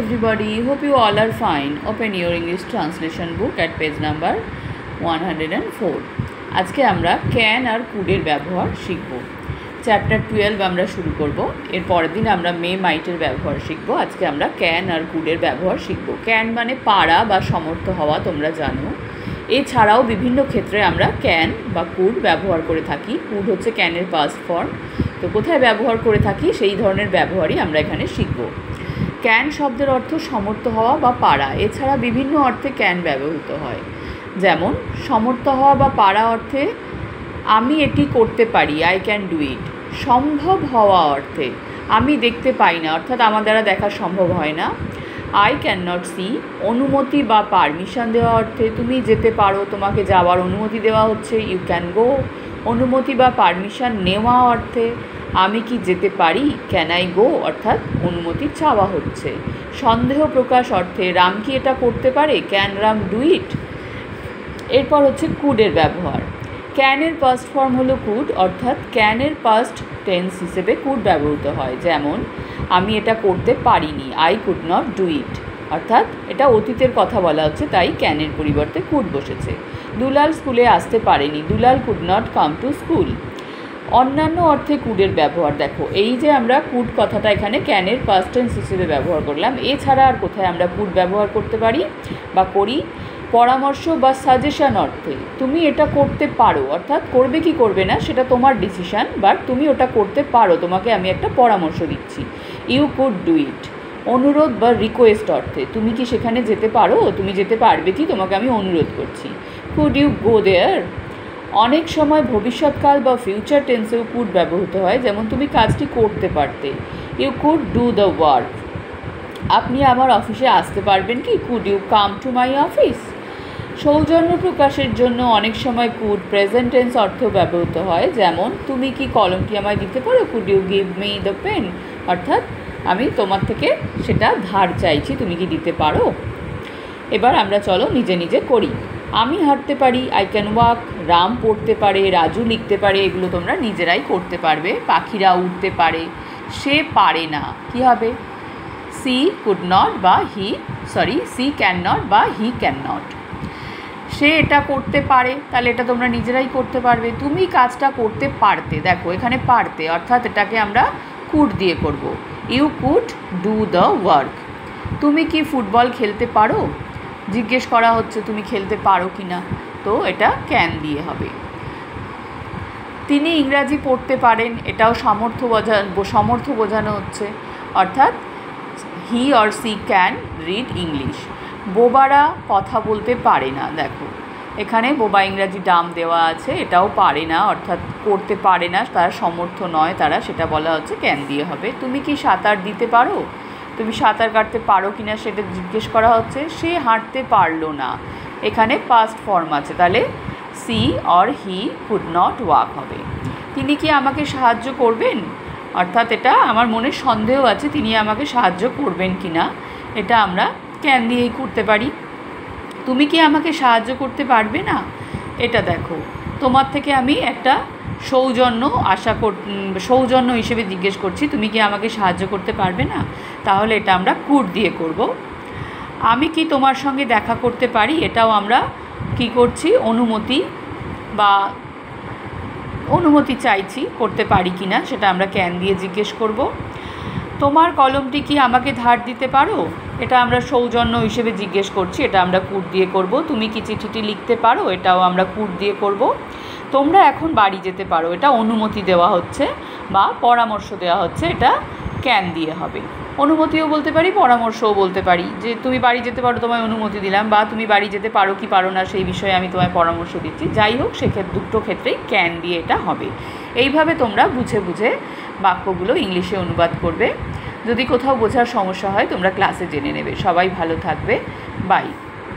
everybody, hope you all are fine. Open your English translation book at page number 104. আজকে আমরা can আর কুডের ব্যবহার শিখব। Chapter 12 আমরা শুরু করব। এর পরের দিন আমরা মাইটের ব্যবহার শিখব। আজকে আমরা ক্যান আর কুডের ব্যবহার শিখব। ক্যান মানে পারা বা সমর্থ হওয়া, তোমরা জানো। এছাড়াও বিভিন্ন ক্ষেত্রে আমরা ক্যান বা কুড ব্যবহার করে থাকি। কুড হচ্ছে ক্যানের পাস্ট ফর্ম। তো কোথায় ব্যবহার করে থাকি সেই ধরনের ব্যবহারই আমরা এখানে শিখব। ক্যান শব্দের অর্থ সমর্থ হওয়া বা পারা। এছাড়া বিভিন্ন অর্থে ক্যান ব্যবহৃত হয়। যেমন সমর্থ হওয়া বা পারা অর্থে আমি এটি করতে পারি, আই ক্যান ডু ইট। সম্ভব হওয়া অর্থে আমি দেখতে পাই না, অর্থাৎ আমার দ্বারা দেখা সম্ভব হয় না, আই ক্যান নট সি। অনুমতি বা পারমিশন দেওয়া অর্থে তুমি যেতে পারো, তোমাকে যাওয়ার অনুমতি দেওয়া হচ্ছে, ইউ ক্যান গো। অনুমতি বা পারমিশন নেওয়া অর্থে আমি কি যেতে পারি, ক্যান আই গো, অর্থাৎ অনুমতি চাওয়া হচ্ছে। সন্দেহ প্রকাশ অর্থে রাম কি এটা করতে পারে, ক্যান রাম ডু ইট। এরপর হচ্ছে কুডের ব্যবহার। ক্যানের পাস্ট ফর্ম হলো কুড, অর্থাৎ ক্যানের পাস্ট টেন্স হিসেবে কুড ব্যবহৃত হয়। যেমন আমি এটা করতে পারিনি, I could not do it, অর্থাৎ এটা অতীতের কথা বলা হচ্ছে, তাই ক্যানের পরিবর্তে কুড বসেছে। দুলাল স্কুলে আসতে পারেনি, Dulal could not come to school. অন্যান্য অর্থে কুডের ব্যবহার দেখো, এই যে আমরা কুড কথাটা এখানে ক্যানের পাস্ট টেন্স হিসেবে ব্যবহার করলাম। এছাড়া আর কোথায় আমরা কুড ব্যবহার করতে পারি বা করি? পরামর্শ বা সাজেশন অর্থে তুমি এটা করতে পারো, অর্থাৎ করবে কি করবে না সেটা তোমার ডিসিশান, বাট তুমি ওটা করতে পারো, তোমাকে আমি একটা পরামর্শ দিচ্ছি, ইউ কুড ডু ইট। অনুরোধ বা রিকোয়েস্ট অর্থে তুমি কি সেখানে যেতে পারো, তুমি যেতে পারবে কি, তোমাকে আমি অনুরোধ করছি, কুড ইউ গো দেয়ার। অনেক সময় ভবিষ্যৎকাল বা ফিউচার টেন্সেও কুড ব্যবহৃত হয়। যেমন তুমি কাজটি করতে পারতে, you could do the work. আপনি আমার অফিসে আসতে পারবেন কি, could you come to my office. সৌজন্য প্রকাশের জন্য অনেক সময় কুড প্রেজেন্ট টেন্স অর্থেও ব্যবহৃত হয়। যেমন তুমি কি কলমটি আমায় দিতে পারো, could you give me the pen, অর্থাৎ আমি তোমার থেকে সেটা ধার চাইছি, তুমি কি দিতে পারো। এবার আমরা চলো নিজে নিজে করি। আমি হাঁটতে পারি, আই ক্যান ওয়াক। রাম পড়তে পারে, রাজু লিখতে পারে, এগুলো তোমরা নিজেরাই করতে পারবে। পাখিরা উঠতে পারে, সে পারে না, কি হবে? সি কুড নট বা সি ক্যান নট বা হি ক্যান নট। সে এটা করতে পারে, তাহলে এটা তোমরা নিজেরাই করতে পারবে। তুমি কাজটা করতে পারতে, দেখো এখানে পারতে, অর্থাৎ এটাকে আমরা কুড দিয়ে করব, you could do the work. তুমি কি ফুটবল খেলতে পারো, জিজ্ঞেস করা হচ্ছে তুমি খেলতে পারো কি না, তো এটা ক্যান দিয়ে হবে। তিনি ইংরাজি পড়তে পারেন, এটাও সমর্থ বোঝানো হচ্ছে, অর্থাৎ he or she can read English. বোবারা কথা বলতে পারে না, দেখো এখানে বোবা ইংরাজি ডাম দেওয়া আছে, এটাও পারে না, অর্থাৎ করতে পারে না, তারা সমর্থ নয়, তারা, সেটা বলা হচ্ছে ক্যান দিয়ে হবে। তুমি কি সাঁতার দিতে পারো, তুমি সাঁতার কাটতে পারো কি না সেটা জিজ্ঞেস করা হচ্ছে, সে হাঁটতে পারলো না, এখানে পাস্ট ফর্ম আছে, তাহলে she or he could not walk হবে। তিনি কি আমাকে সাহায্য করবেন, অর্থাৎ এটা আমার মনে সন্দেহ আছে তিনি আমাকে সাহায্য করবেন কি না, এটা আমরা ক্যান দিয়েই করতে পারি। তুমি কি আমাকে সাহায্য করতে পারবে না, এটা দেখো তোমার থেকে আমি একটা সৌজন্য হিসেবে জিজ্ঞেস করছি, তুমি কি আমাকে সাহায্য করতে পারবে না, তাহলে এটা আমরা কুড দিয়ে করব। আমি কি তোমার সঙ্গে দেখা করতে পারি, এটাও আমরা কি করছি, অনুমতি চাইছি, করতে পারি কি না সেটা আমরা ক্যান দিয়ে জিজ্ঞেস করব। তোমার কলমটি কি আমাকে ধার দিতে পারো, এটা আমরা সৌজন্য হিসেবে জিজ্ঞেস করছি, এটা আমরা কুড দিয়ে করব। তুমি কি চিঠিটি লিখতে পারো, এটাও আমরা কুড দিয়ে করব। তোমরা এখন বাড়ি যেতে পারো, এটা অনুমতি দেওয়া হচ্ছে বা পরামর্শ দেওয়া হচ্ছে, এটা ক্যান দিয়ে হবে। অনুমতিও বলতে পারি, পরামর্শও বলতে পারি, যে তুমি বাড়ি যেতে পারো, তোমায় অনুমতি দিলাম, বা তুমি বাড়ি যেতে পারো কি পারো না সেই বিষয়ে আমি তোমায় পরামর্শ দিচ্ছি। যাই হোক, সেক্ষেত্রে দুটো ক্ষেত্রেই ক্যান দিয়ে এটা হবে। এইভাবে তোমরা বুঝে বুঝে বাক্যগুলো ইংলিশে অনুবাদ করবে। যদি কোথাও বোঝার সমস্যা হয় তোমরা ক্লাসে জেনে নেবে। সবাই ভালো থাকবে, বাই।